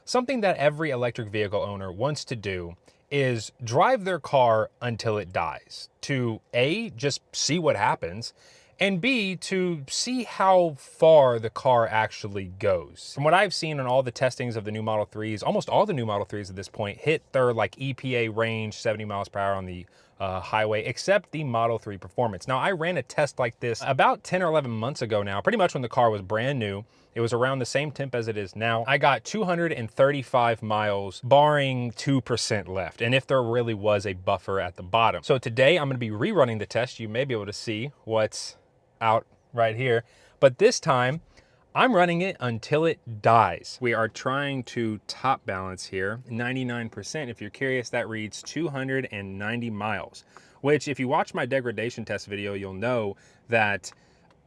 Something that every electric vehicle owner wants to do is drive their car until it dies, to A, just see what happens, and B, to see how far the car actually goes. From what I've seen on all the testings of the new Model 3s, almost all the new Model 3s at this point hit their like EPA range, 70 miles per hour on the highway, except the Model 3 Performance. Now, I ran a test like this about 10 or 11 months ago now, pretty much when the car was brand new. It was around the same temp as it is now. I got 235 miles, barring 2% left, and if there really was a buffer at the bottom. So today I'm gonna be rerunning the test. You may be able to see what's out right here, but this time I'm running it until it dies. We are trying to top balance here, 99%. If you're curious, that reads 290 miles, which if you watch my degradation test video, you'll know that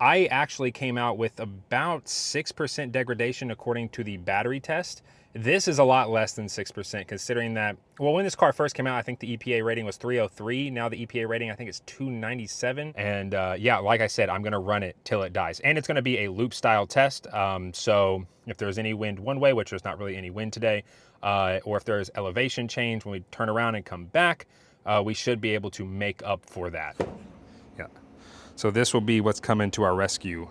I actually came out with about 6% degradation according to the battery test. This is a lot less than 6%, considering that, well, when this car first came out, I think the EPA rating was 303. Now the EPA rating, I think, is 297. And yeah, like I said, I'm gonna run it till it dies. And it's gonna be a loop style test. So if there's any wind one way, which there's not really any wind today, or if there's elevation change when we turn around and come back, we should be able to make up for that. Yeah. So this will be what's coming to our rescue.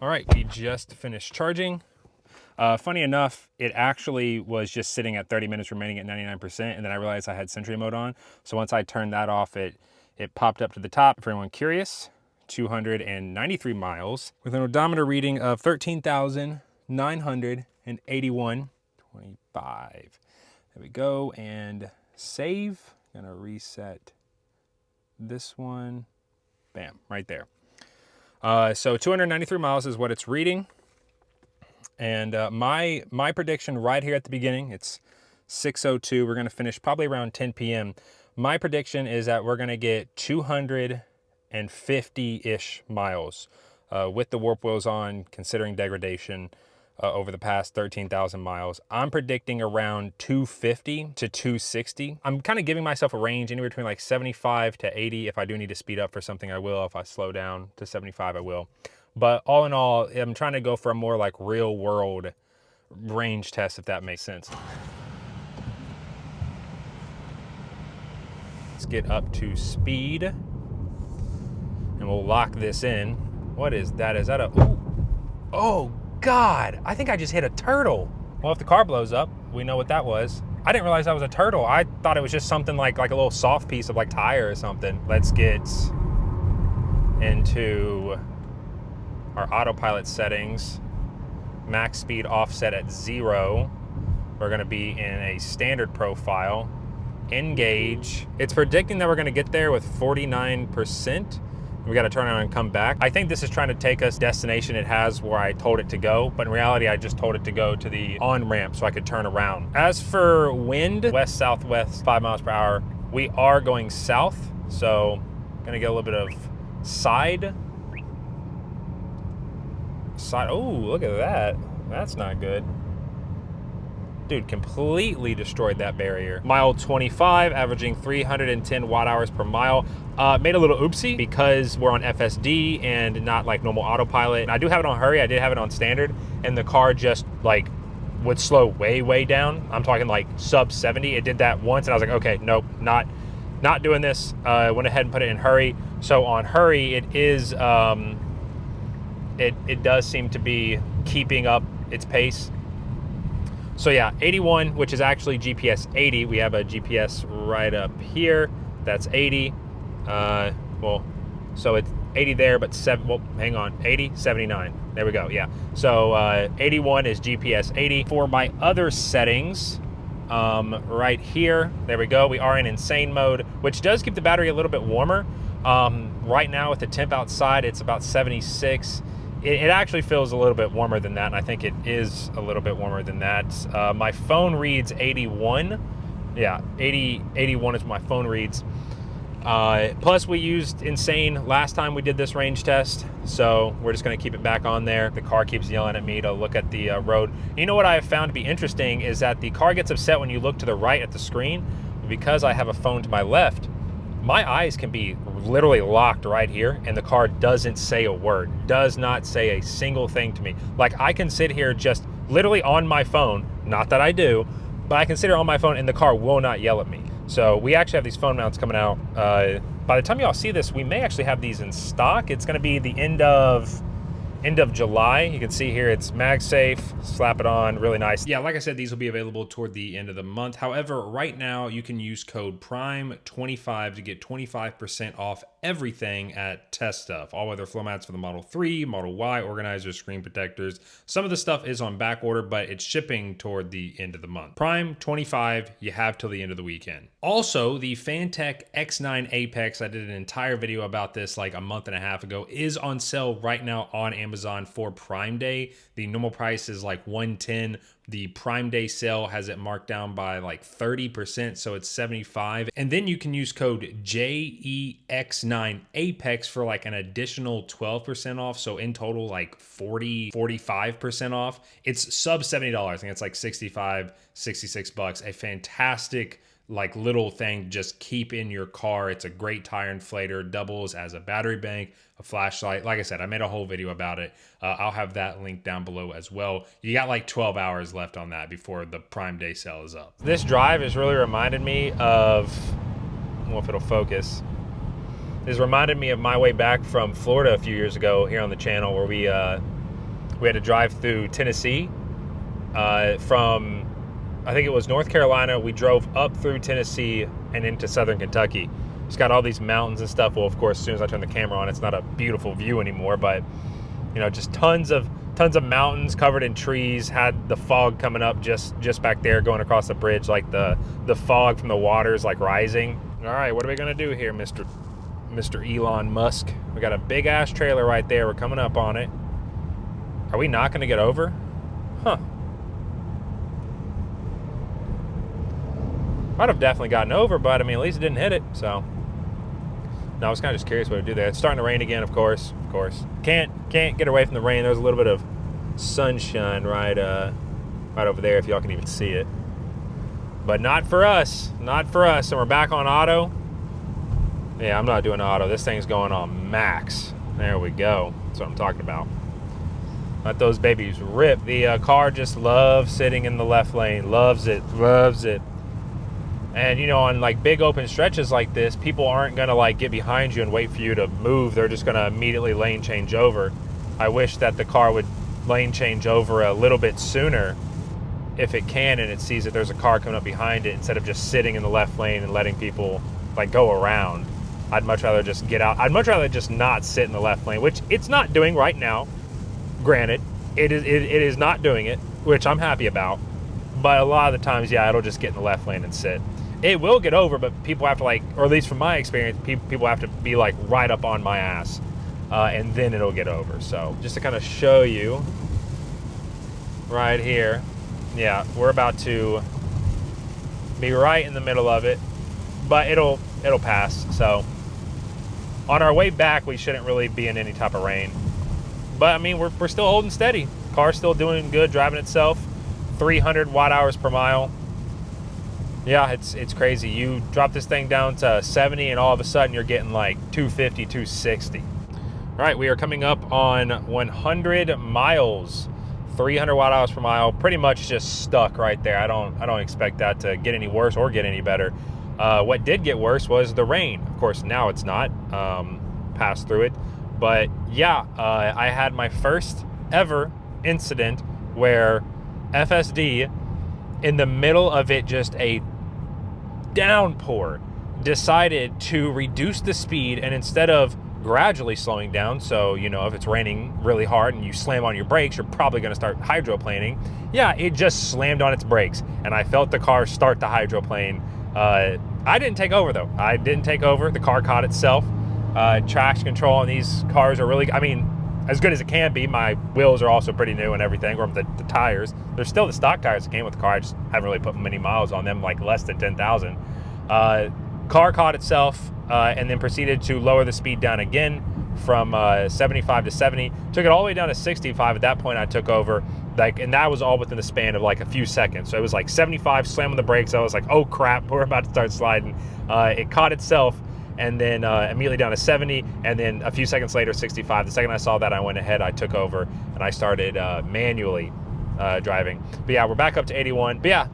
All right, we just finished charging. Funny enough, it actually was just sitting at 30 minutes remaining at 99%, and then I realized I had Sentry mode on. So once I turned that off, it popped up to the top. For anyone curious, 293 miles with an odometer reading of 13,981.25. There we go, and save. Gonna reset this one. Bam, right there. So 293 miles is what it's reading. And my prediction right here at the beginning, it's 6:02. We're gonna finish probably around 10 p.m. My prediction is that we're gonna get 250-ish miles with the warp wheels on, considering degradation over the past 13,000 miles. I'm predicting around 250 to 260. I'm kind of giving myself a range anywhere between like 75 to 80. If I do need to speed up for something, I will. If I slow down to 75, I will. But all in all, I'm trying to go for a more like real world range test, if that makes sense. Let's get up to speed and we'll lock this in. What is that? Is that a, ooh, oh God, I think I just hit a turtle. Well, if the car blows up, we know what that was. I didn't realize that was a turtle. I thought it was just something like a little soft piece of like tire or something. Let's get into our autopilot settings. Max speed offset at 0. We're gonna be in a standard profile. Engage. It's predicting that we're gonna get there with 49%. We got to turn around and come back. I think this is trying to take us destination it has where I told it to go, but in reality, I just told it to go to the on-ramp so I could turn around. As for wind, west-southwest, 5 miles per hour, we are going south, so gonna get a little bit of side. Oh, look at that. That's not good. Dude, completely destroyed that barrier. Mile 25, averaging 310 watt hours per mile. Made a little oopsie because we're on FSD and not like normal autopilot. I do have it on hurry, I did have it on standard, and the car just like would slow way down. I'm talking like sub 70. It did that once and I was like, okay, nope, not doing this. Went ahead and put it in hurry. So on hurry, it is, it does seem to be keeping up its pace. So yeah, 81, which is actually GPS 80. We have a GPS right up here. That's 80. Well, so it's 80 there, but well, hang on, 80, 79. There we go, yeah. So 81 is GPS 80. For my other settings, right here, there we go. We are in insane mode, which does keep the battery a little bit warmer. Right now with the temp outside, it's about 76. It actually feels a little bit warmer than that, and I think it is a little bit warmer than that. My phone reads 81. Yeah, 81 is my phone reads. Plus we used insane last time we did this range test, so we're just gonna keep it back on there. The car keeps yelling at me to look at the road. You know what I have found to be interesting is that the car gets upset when you look to the right at the screen. Because I have a phone to my left, my eyes can be literally locked right here and the car doesn't say a word, does not say a single thing to me. Like, I can sit here just literally on my phone, not that I do, but I can sit here on my phone and the car will not yell at me. So we actually have these phone mounts coming out. By the time y'all see this, we may actually have these in stock. It's gonna be the end of July. You can see here it's MagSafe, slap it on, really nice. Yeah, like I said, these will be available toward the end of the month. However, right now you can use code PRIME25 to get 25% off everything at Test Stuff. All weather flow mats for the Model 3, Model Y, organizers, screen protectors. Some of the stuff is on back order, but it's shipping toward the end of the month. PRIME25, you have till the end of the weekend. Also, the Fantech X9 Apex, I did an entire video about this like a month and a half ago, is on sale right now on Amazon for Prime Day. The normal price is like $110. The Prime Day sale has it marked down by like 30%, so it's $75. And then you can use code JEX9APEX for like an additional 12% off. So in total, like 45% off. It's sub $70. I think it's like 65, 66 bucks. A fantastic like little thing to just keep in your car. It's a great tire inflator, doubles as a battery bank, a flashlight. Like I said, I made a whole video about it. I'll have that link down below as well. You got like 12 hours left on that before the Prime Day sale is up. This drive has really reminded me of, I don't know if it'll focus. This reminded me of my way back from Florida a few years ago here on the channel, where we had to drive through Tennessee from, I think it was North Carolina. We drove up through Tennessee and into southern Kentucky. It's got all these mountains and stuff. Well, of course, as soon as I turn the camera on, it's not a beautiful view anymore, but you know, just tons of mountains covered in trees. Had the fog coming up just back there going across the bridge, like the fog from the water is like rising. All right, what are we gonna do here, Mr. Elon Musk? We got a big ass trailer right there. We're coming up on it. Are we not gonna get over? Huh. Might have definitely gotten over, but I mean, at least it didn't hit it, so. No, I was kind of just curious what it would do there. It's starting to rain again, of course. Can't get away from the rain. There's a little bit of sunshine right over there, if y'all can even see it. But not for us, not for us. And we're back on auto. Yeah, I'm not doing auto. This thing's going on max. There we go. That's what I'm talking about. Let those babies rip. The car just loves sitting in the left lane. Loves it, loves it. And you know, on like big open stretches like this, people aren't gonna like get behind you and wait for you to move. They're just gonna immediately lane change over. I wish that the car would lane change over a little bit sooner if it can, and it sees that there's a car coming up behind it, instead of just sitting in the left lane and letting people like go around. I'd much rather just get out. I'd much rather just not sit in the left lane, which it's not doing right now. Granted, it is not doing it, which I'm happy about. But a lot of the times, yeah, it'll just get in the left lane and sit. It will get over, but people have to like, or at least from my experience, people have to be like right up on my ass, and then it'll get over. So just to kind of show you right here, yeah, we're about to be right in the middle of it, but it'll pass. So on our way back, we shouldn't really be in any type of rain. But I mean, we're still holding steady. Car's still doing good, driving itself. 300 watt hours per mile. Yeah, it's crazy. You drop this thing down to 70 and all of a sudden you're getting like 250, 260. All right, we are coming up on 100 miles, 300 watt hours per mile, pretty much just stuck right there. I don't expect that to get any worse or get any better. What did get worse was the rain. Of course, now it's not, passed through it. But yeah, I had my first ever incident where FSD, in the middle of it, just a downpour, decided to reduce the speed, and instead of gradually slowing down, so you know, if it's raining really hard and you slam on your brakes, you're probably going to start hydroplaning. Yeah, it just slammed on its brakes, and I felt the car start to hydroplane. I didn't take over though. I didn't take over. The car caught itself. Traction control on these cars are really, I mean, as good as it can be. My wheels are also pretty new and everything, or the tires. They're still the stock tires that came with the car. I just haven't really put many miles on them, like less than 10,000. Car caught itself and then proceeded to lower the speed down again from 75 to 70. Took it all the way down to 65. At that point, I took over. And that was all within the span of like a few seconds. So it was like 75, slamming the brakes. I was like, oh crap, we're about to start sliding. It caught itself and then immediately down to 70, and then a few seconds later 65. The second I saw that, I went ahead, I took over, and I started manually driving. But yeah, we're back up to 81. But yeah,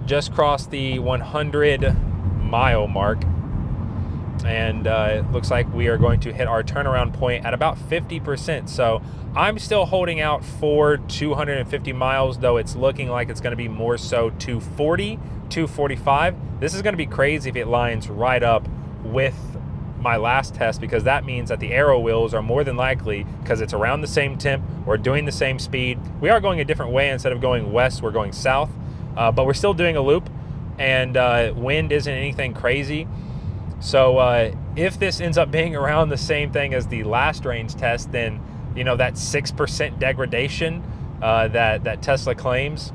just crossed the 100 mile mark, and it looks like we are going to hit our turnaround point at about 50%. So I'm still holding out for 250 miles, though it's looking like it's going to be more so 240, 245. This is going to be crazy if it lines right up with my last test, because that means that the aero wheels are more than likely, because it's around the same temp, we're doing the same speed. We are going a different way. Instead of going west, we're going south, but we're still doing a loop, and wind isn't anything crazy. So if this ends up being around the same thing as the last range test, then you know that 6% degradation that Tesla claims,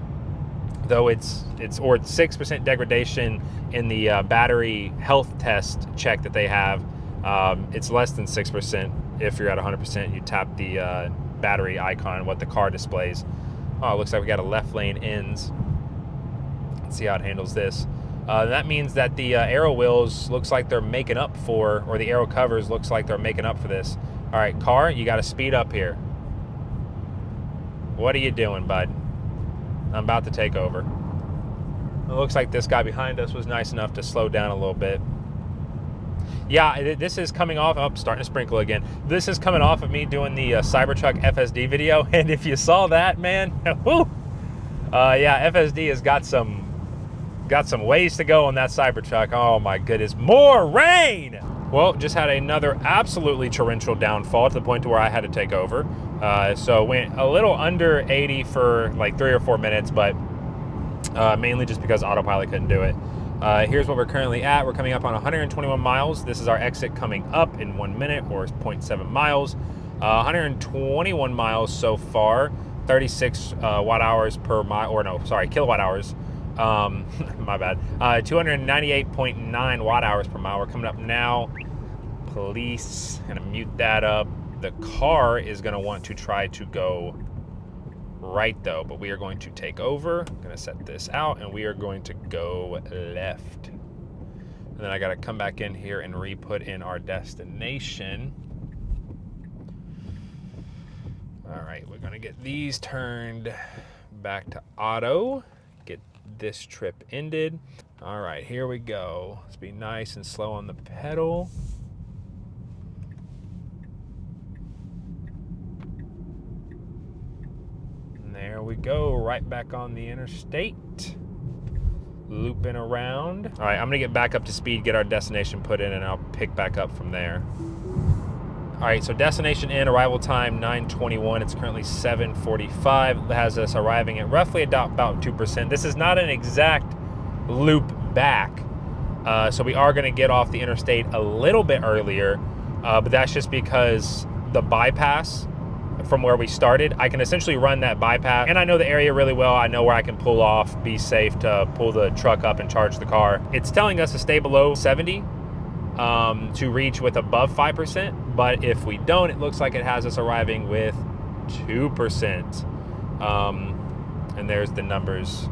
though it's or 6% degradation in the battery health test check that they have, it's less than 6%. If you're at 100%, you tap the battery icon, what the car displays. Oh, it looks like we got a left lane ends. Let's see how it handles this. That means that the aero wheels looks like they're making up for, or the aero covers looks like they're making up for this. All right, car, you got to speed up here. What are you doing, bud? I'm about to take over. It looks like this guy behind us was nice enough to slow down a little bit. Yeah, this is coming off, oh, starting to sprinkle again. This is coming off of me doing the Cybertruck FSD video, and if you saw that, man, whoo! Yeah, FSD has got some ways to go on that Cybertruck. Oh my goodness, more rain! Well, just had another absolutely torrential downfall to the point to where I had to take over. So went a little under 80 for like 3 or 4 minutes, but mainly just because Autopilot couldn't do it. Here's what we're currently at. We're coming up on 121 miles. This is our exit coming up in 1 minute, or 0.7 miles. 121 miles so far, 36 watt hours per mile, or no, sorry, kilowatt hours. My bad. 298.9 watt hours per mile. We're coming up now. Police, gonna mute that up. The car is gonna want to try to go right though, but we are going to take over. I'm gonna set this out, and we are going to go left. And then I gotta come back in here and re-put in our destination. All right, we're gonna get these turned back to auto. Get this trip ended. All right, here we go. Let's be nice and slow on the pedal. And there we go, right back on the interstate. Looping around. All right, I'm gonna get back up to speed, get our destination put in, and I'll pick back up from there. All right, so destination in, arrival time 9:21. It's currently 7:45. It has us arriving at roughly about 2%. This is not an exact loop back, so we are going to get off the interstate a little bit earlier, but that's just because the bypass from where we started, I can essentially run that bypass, and I know the area really well. I know where I can pull off, be safe to pull the truck up and charge the car. It's telling us to stay below 70. To reach with above 5%, but if we don't, it looks like it has us arriving with 2%. And there's the numbers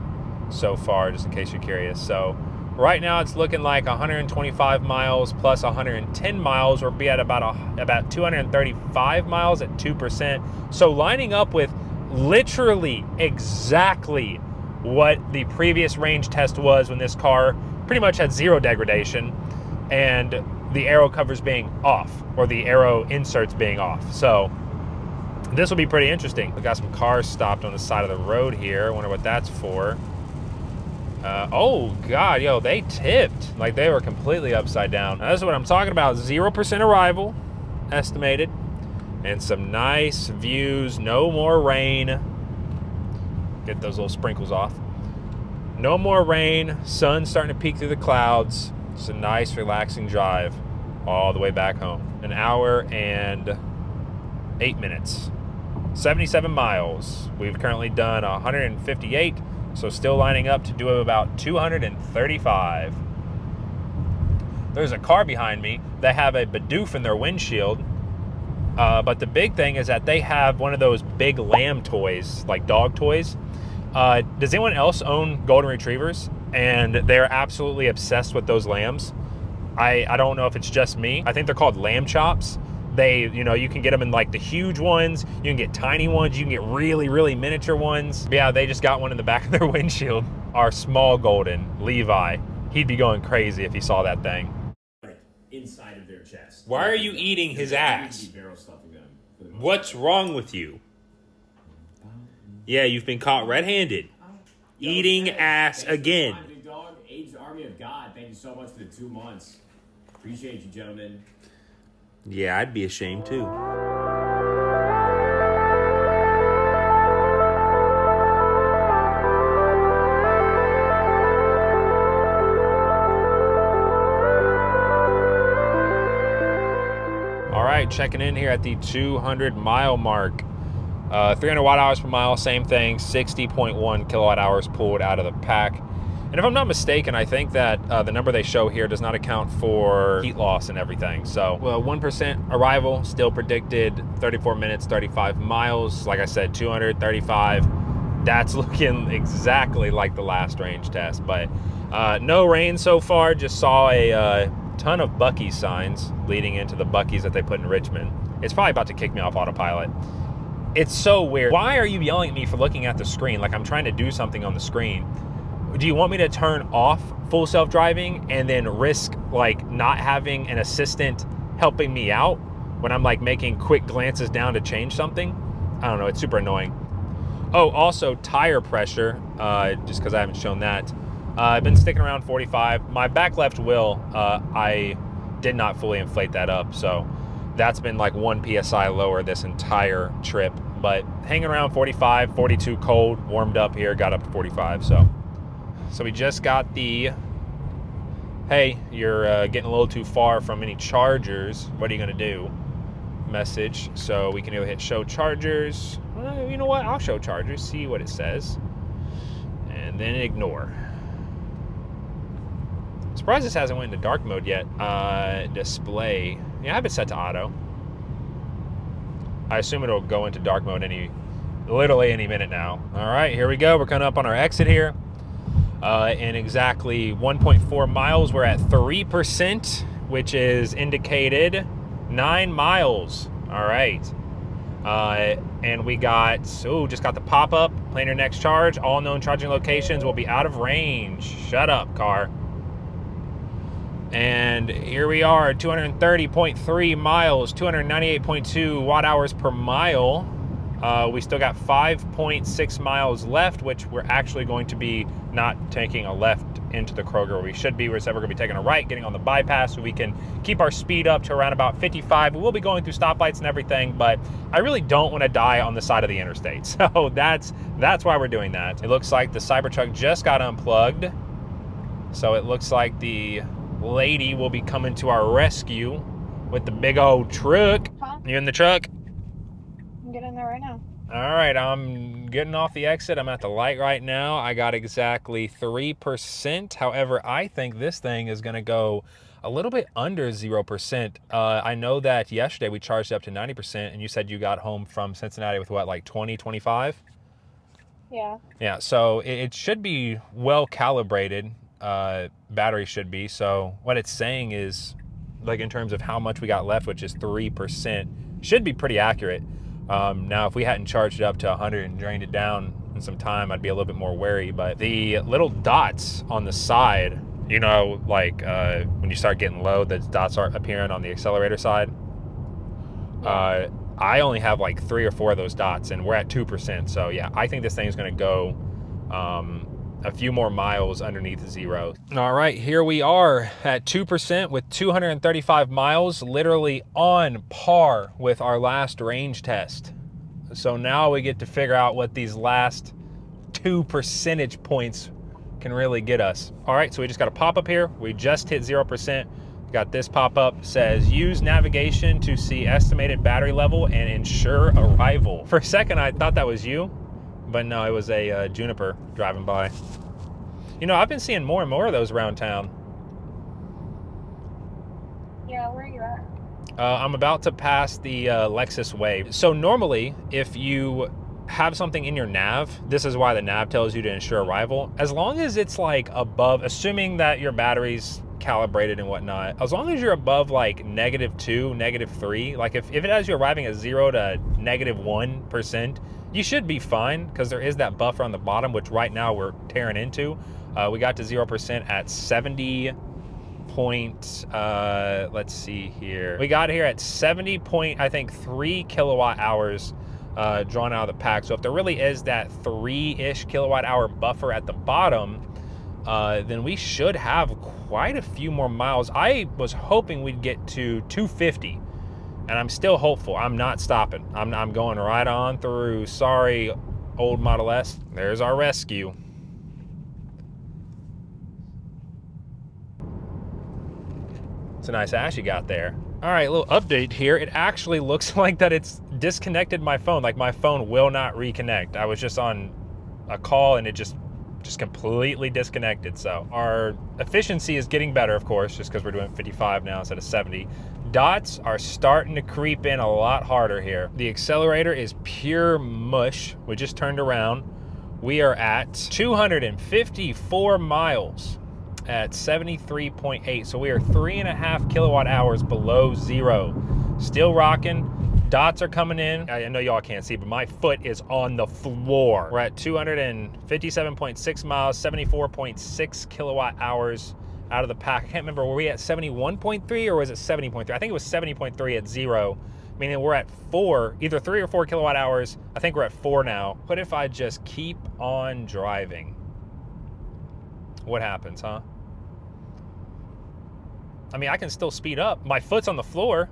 so far, just in case you're curious. So right now it's looking like 125 miles plus 110 miles, or be at about 235 miles at 2%. So lining up with literally exactly what the previous range test was, when this car pretty much had 0 degradation, and the aero covers being off, or the aero inserts being off. So this will be pretty interesting. We got some cars stopped on the side of the road here. I wonder what that's for. Oh God, yo, they tipped. Like they were completely upside down. Now, this is what I'm talking about. 0% arrival estimated, and some nice views. No more rain. Get those little sprinkles off. No more rain. Sun starting to peek through the clouds. It's a nice, relaxing drive all the way back home. 1 hour and 8 minutes. 77 miles. We've currently done 158, so still lining up to do about 235. There's a car behind me. They have a Bidoof in their windshield, but the big thing is that they have one of those big lamb toys, like dog toys. Does anyone else own golden retrievers? And they're absolutely obsessed with those lambs. I don't know if it's just me. I think they're called lamb chops. They, you know, you can get them in like the huge ones, you can get tiny ones, you can get really, really miniature ones. But yeah, they just got one in the back of their windshield. Our small golden, Levi, he'd be going crazy if he saw that thing. Inside of their chest. Why are you eating his ass? What's wrong with you? Yeah, you've been caught red-handed. Eating ass again. Big dog, aged army of God. Thank you so much for the 2 months. Appreciate you, gentlemen. Yeah, I'd be ashamed too. All right, checking in here at the 200-mile mark. 300 watt hours per mile, same thing, 60.1 kilowatt hours pulled out of the pack. And if I'm not mistaken, I think that the number they show here does not account for heat loss and everything. So, well, 1% arrival, still predicted 34 minutes, 35 miles. Like I said, 235. That's looking exactly like the last range test. But no rain so far, just saw a ton of Buc-ee signs leading into the Buc-ee's that they put in Richmond. It's probably about to kick me off Autopilot. It's so weird. Why are you yelling at me for looking at the screen like I'm trying to do something on the screen? Do you want me to turn off full self-driving and then risk like not having an assistant helping me out when I'm like making quick glances down to change something? I don't know, it's super annoying. Oh, also tire pressure, just because I haven't shown that. I've been sticking around 45. My back left wheel, I did not fully inflate that up, so that's been like 1 PSI lower this entire trip. But hanging around 45, 42 cold, warmed up here, got up to 45, so we just got the, hey, you're getting a little too far from any chargers. What are you gonna do? Message. So we can either hit show chargers. Well, you know what? I'll show chargers, see what it says, and then ignore. Surprised this hasn't went into dark mode yet. Display. Yeah, I have it set to auto. I assume it'll go into dark mode literally any minute now. All right, here we go. We're coming up on our exit here. In exactly 1.4 miles, we're at 3%, which is indicated 9 miles. All right. And we got, just got the pop-up, plan your next charge. All known charging locations will be out of range. Shut up, car. And here we are, 230.3 miles, 298.2 watt hours per mile. We still got 5.6 miles left, which we're actually going to be not taking a left into the Kroger where we should be. We're going to be taking a right, getting on the bypass so we can keep our speed up to around about 55. We will be going through stoplights and everything, but I really don't want to die on the side of the interstate. So that's why we're doing that. It looks like the Cybertruck just got unplugged. So it looks like the lady will be coming to our rescue with the big old truck. Huh? You in the truck? I'm getting there right now. All right, I'm getting off the exit. I'm at the light right now. I got exactly 3%. However, I think this thing is gonna go a little bit under 0%. I know that yesterday we charged up to 90%, and you said you got home from Cincinnati with what, like 20, 25? Yeah. Yeah, so it should be well calibrated. Battery should be. So what it's saying is, like in terms of how much we got left, which is 3%, should be pretty accurate. Now, if we hadn't charged it up to 100 and drained it down in some time, I'd be a little bit more wary. But the little dots on the side, you know, like when you start getting low, the dots are appearing on the accelerator side. I only have like 3 or 4 of those dots, and we're at 2%. So yeah, I think this thing is going to go a few more miles underneath 0. All right, here we are at 2% with 235 miles, literally on par with our last range test. So now we get to figure out what these last 2 percentage points can really get us. All right, so we just got a pop-up here. We just hit 0%. Got this pop-up, says use navigation to see estimated battery level and ensure arrival. For a second, I thought that was you. But no, it was a Juniper driving by. You know, I've been seeing more and more of those around town. Yeah, where are you at? I'm about to pass the Lexus Way. So normally, if you have something in your nav, this is why the nav tells you to ensure arrival. As long as it's like above, assuming that your battery's calibrated and whatnot, as long as you're above like -2, -3, like if it has you arriving at 0 to -1%, you should be fine, because there is that buffer on the bottom, which right now we're tearing into. We got to 0% at 70 point, let's see here. We got here at 70 point, I think 3 kilowatt hours drawn out of the pack. So if there really is that 3-ish kilowatt hour buffer at the bottom, then we should have quite a few more miles. I was hoping we'd get to 250, and I'm still hopeful. I'm not stopping. I'm going right on through. Sorry, old Model S. There's our rescue. It's a nice ash you got there. All right, little update here. It actually looks like that it's disconnected my phone. Like my phone will not reconnect. I was just on a call and it just completely disconnected. So our efficiency is getting better, of course, just because we're doing 55 now instead of 70. Dots are starting to creep in a lot harder here. The accelerator is pure mush. We just turned around. We are at 254 miles at 73.8. So we are 3.5 kilowatt hours below 0. Still rocking. Dots are coming in. I know y'all can't see, but my foot is on the floor. We're at 257.6 miles, 74.6 kilowatt hours out of the pack. I can't remember, were we at 71.3 or was it 70.3? I think it was 70.3 at 0, meaning we're at 4, either 3 or 4 kilowatt hours. I think we're at 4 now. What if I just keep on driving? What happens, huh? I mean, I can still speed up. My foot's on the floor.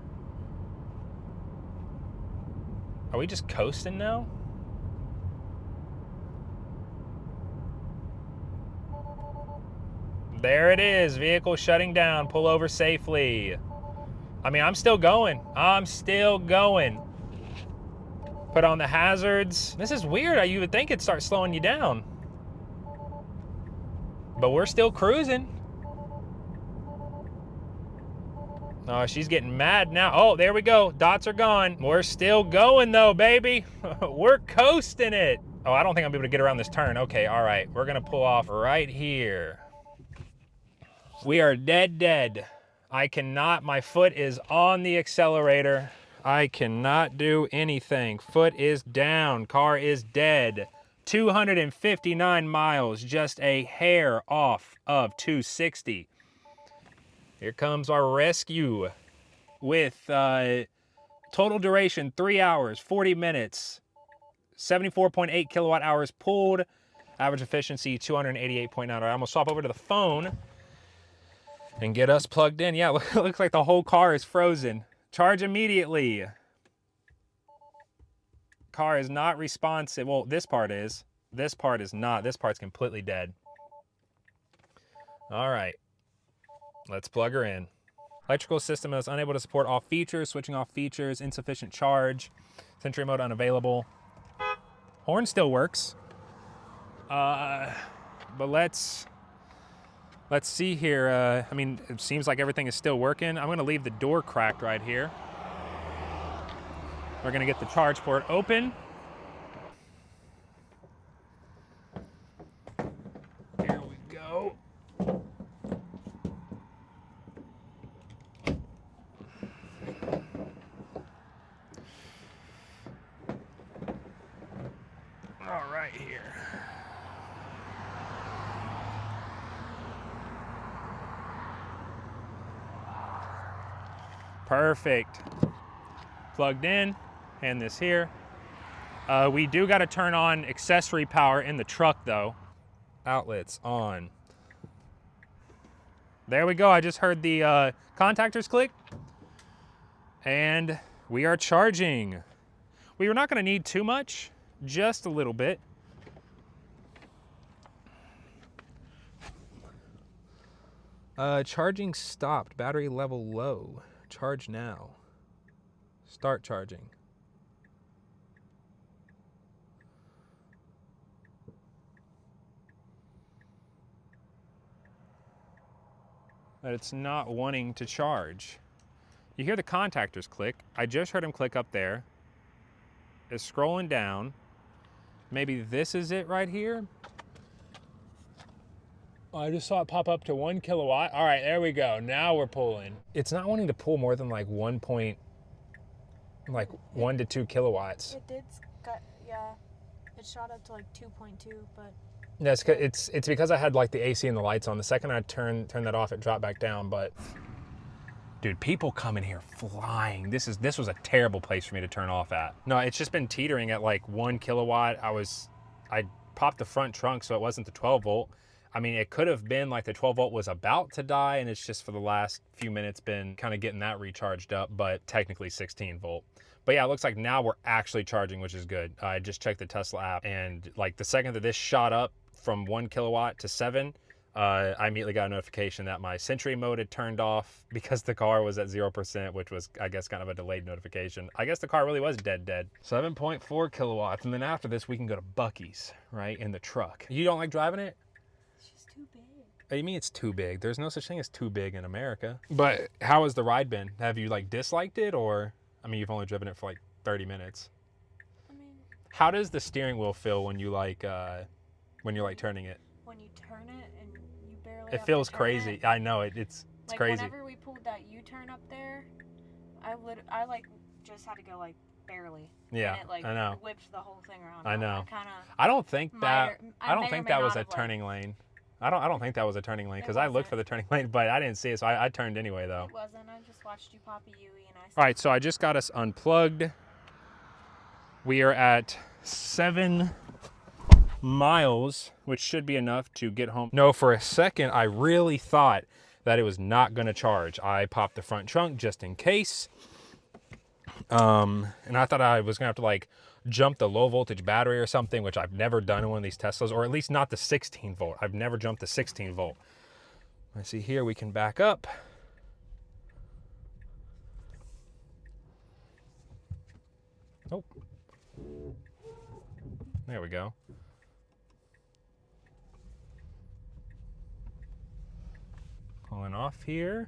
Are we just coasting now? There it is, vehicle shutting down, pull over safely. I mean, I'm still going. I'm still going. Put on the hazards. This is weird. You would think it'd start slowing you down. But we're still cruising. Oh, she's getting mad now. Oh, there we go. Dots are gone. We're still going though, baby. We're coasting it. Oh, I don't think I'm able to get around this turn. Okay, all right. We're gonna pull off right here. We are dead. I cannot, my foot is on the accelerator. I cannot do anything. Foot is down, car is dead. 259 miles, just a hair off of 260. Here comes our rescue with total duration 3 hours, 40 minutes, 74.8 kilowatt hours pulled, average efficiency 288.9. All right, I'm gonna swap over to the phone and get us plugged in. Yeah, it looks like the whole car is frozen. Charge immediately. Car is not responsive. Well, this part is. This part is not. This part's completely dead. All right. Let's plug her in. Electrical system is unable to support all features. Switching off features. Insufficient charge. Sentry mode unavailable. Horn still works. But let's see here. I mean, it seems like everything is still working. I'm going to leave the door cracked right here. We're going to get the charge port open. Here we go. All right here. Perfect. Plugged in. Hand this here. We do got to turn on accessory power in the truck though. Outlets on. There we go. I just heard the contactors click. And we are charging. We were not going to need too much, just a little bit. Charging stopped. Battery level low. Charge now. Start charging. But it's not wanting to charge. You hear the contactors click. I just heard him click up there. It's scrolling down. Maybe this is it right here. I just saw it pop up to 1 kilowatt. All right, there we go. Now we're pulling. It's not wanting to pull more than like 1 to 2 kilowatts. It did, yeah. It shot up to like 2.2, but That's it's because I had like the AC and the lights on. The second I turn that off, it dropped back down. But dude, people come in here flying. This was a terrible place for me to turn off at. No, it's just been teetering at like 1 kilowatt. I popped the front trunk so it wasn't the 12 volt. I mean, it could have been like the 12 volt was about to die, and it's just for the last few minutes been kind of getting that recharged up, but technically 16 volt. But yeah, it looks like now we're actually charging, which is good. I just checked the Tesla app, and like the second that this shot up from 1 kilowatt to 7, I immediately got a notification that my Sentry mode had turned off because the car was at 0%, which was, I guess, kind of a delayed notification. I guess the car really was dead. 7.4 kilowatts, and then after this, we can go to Buc-ee's, right, in the truck. You don't like driving it? it's just too big. What do you mean it's too big? There's no such thing as too big in America. But how has the ride been? Have you like disliked it, or, I mean, you've only driven it for like 30 minutes. I mean, How does the steering wheel feel when you like, when you're like turning it? when you turn it and you barely It have feels to turn crazy. it. I know it's Like crazy. whenever we pulled that U-turn up there, I like just had to go like barely. Yeah, and it, like, I know. whipped the whole thing around. I know. Kind of. I don't think that. I don't may or think may that was not a have, like- turning lane. I don't think that was a turning lane It because I looked wasn't. for the turning lane, but I didn't see it, so I turned anyway though. It wasn't. I just watched you pop a Yui and I. All right, so I just got us unplugged. We are at 7 miles, which should be enough to get home. No, for a second, I really thought that it was not gonna charge. I popped the front trunk just in case. And I thought I was gonna have to like jump the low voltage battery or something, which I've never done in one of these Teslas, or at least not the 16 volt. I've never jumped the 16 volt. I see here we can back up. Oh, there we go. Pulling off here,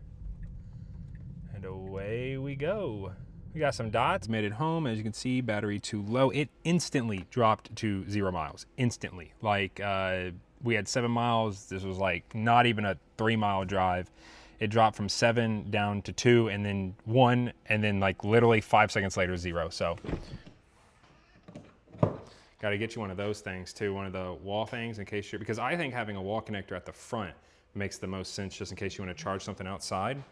and away we go. We got some dots, made it home. As you can see, battery too low. It instantly dropped to 0 miles, instantly. Like we had 7 miles. This was like not even a 3-mile drive. It dropped from 7 down to 2 and then 1, and then like literally 5 seconds later, 0. So got to get you one of those things too, one of the wall things in case you're, because I think having a wall connector at the front makes the most sense just in case you want to charge something outside.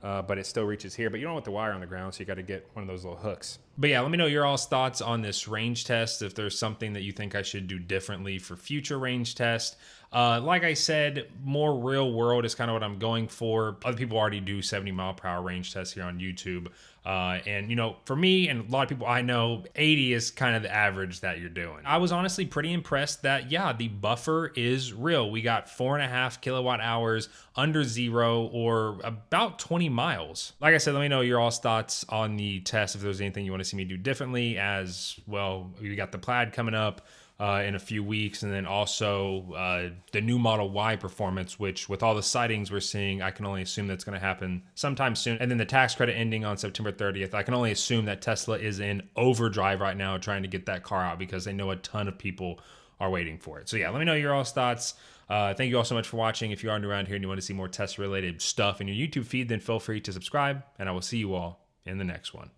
But it still reaches here, but you don't want the wire on the ground, so you got to get one of those little hooks. But yeah, let me know your all's thoughts on this range test, if there's something that you think I should do differently for future range tests. Like I said, more real world is kind of what I'm going for. Other people already do 70-mile-per-hour range tests here on YouTube. And, you know, for me and a lot of people I know, 80 is kind of the average that you're doing. I was honestly pretty impressed that, yeah, the buffer is real. We got 4.5 kilowatt hours under 0, or about 20 miles. Like I said, let me know your all's thoughts on the test, if there's anything you want to see me do differently. As well, we got the Plaid coming up in a few weeks, and then also the new Model Y Performance, which with all the sightings we're seeing, I can only assume that's going to happen sometime soon. And then the tax credit ending on September 30th. I can only assume that Tesla is in overdrive right now trying to get that car out because they know a ton of people are waiting for it. So yeah, let me know your all's thoughts. Thank you all so much for watching. If you are new around here and you want to see more Tesla related stuff in your YouTube feed, then feel free to subscribe, and I will see you all in the next one.